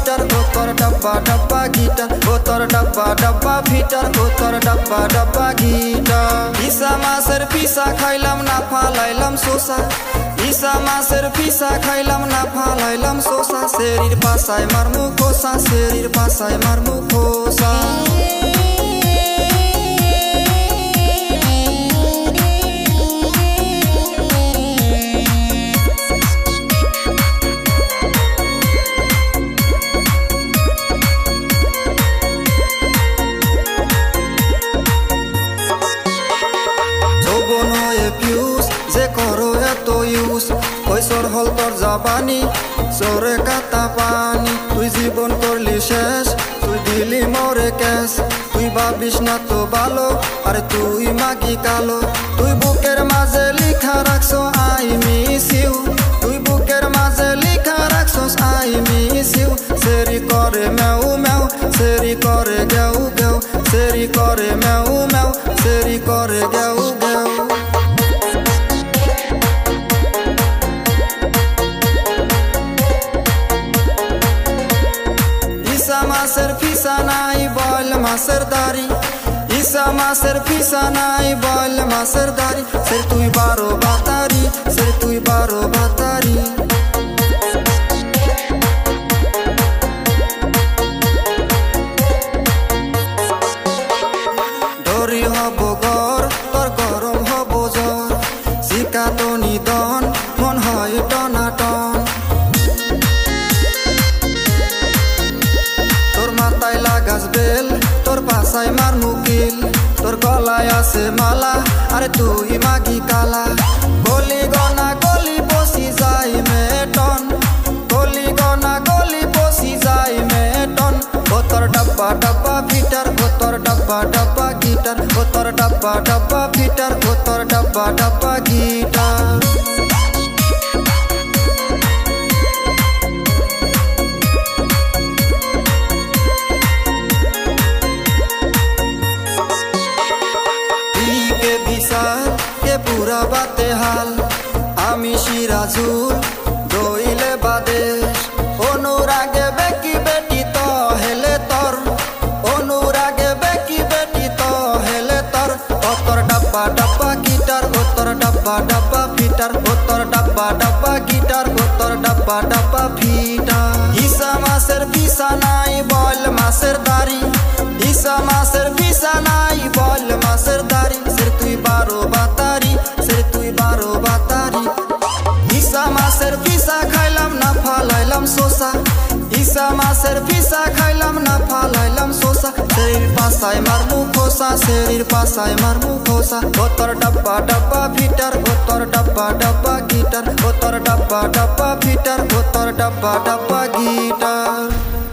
fitter ও তোর ডাব্বা ডাব্বা গিটার ও তোর ডাব্বা ডাব্বা ফিটার ও তোর ডাব্বা ডাব্বা গিটার ইসা মাছের পিসা খাইলাম না ফালাইলাম শোষা ইসা মাছের পিসা খাইলাম না ফালাইলাম শোষা শরীর পাশায় মারমু খোসা শরীর পাশায় মারমু খোসা যে করো এত ইউজ কৈশোর হল তোর জাবানি চোরে কাতা পানি তুই জীবন করলি শেষ তুই দিলি মরে ক্যাশ তুই ভাবিস না তো ভালো আরে তুই মাগি কালো তুই বুকের মাঝে লিখা রাখছো আই মিস ইউ তুই বুকের মাঝে লিখা রাখছো আই মিস ইউ সেরি করে ম্যাউ ম্যাউ সেরি করে গেউ গেউ সেরি করে ম্যাউ ম্যাউ সেরি করে গেউ গেউ মাছের ফিসা নাই বল মাছের দাড়ি ইসা মাছের ফিসা নাই বল মাছের দাড়ি সে তুই 12 বাতারি সে তুই 12 বাতারি ডরি হব গর তোর গরম হব জ্বর শিকা তো নিদন মন হয় টনাটন মাথায় লাগাস বেল তোর পাশায় মার মুকিল তোর গলায় আছে মালা আরে তুই মাগি কালা গলি গনা গলি বসি যাই মেটন গলি গনা গলি বসি যাই মেটন ও তোর ডাব্বা ডাব্বা ফিটার ও তোর ডাব্বা ডাব্বা গিটার ও তোর ডাব্বা ডাব্বা ফিটার ও তোর ডাব্বা ডাব্বা গিটার পুরা বাতে হাল আমি সিরাজুল দইলে বাদেশ অনুরাগে বেকি বেটি তো হেলে তোর অনুরাগে বেকি বেটি তো হেলে তোর ও তোর ডাব্বা ডাব্বা গিটার ও তোর ডাব্বা ডাব্বা ফিটার ও তোর ডাব্বা ডাব্বা গিটার ও তোর ডাব্বা ডাব্বা ফিটার ইসা মাছের পিসা নাই বল মাছের দাড়ি ইসা মাছের পিসা নাই বল মাছের দাড়ি সে তুই 12 বাতারি সে তুই 12 বাতারি ইসা মাছের পিসা খাইলাম না ফালাইলাম শোষা ইসা মাছের পিসা খাইলাম না ফালাইলাম শোষা শরীর পাশায় মারমু খোসা শরীর পাশায় মারমু খোসা ও তোর ডাব্বা ডাব্বা ফিটার ও তোর ডাব্বা ডাব্বা গিটার ও তোর ডাব্বা ডাব্বা ফিটার ও তোর ডাব্বা ডাব্বা গিটার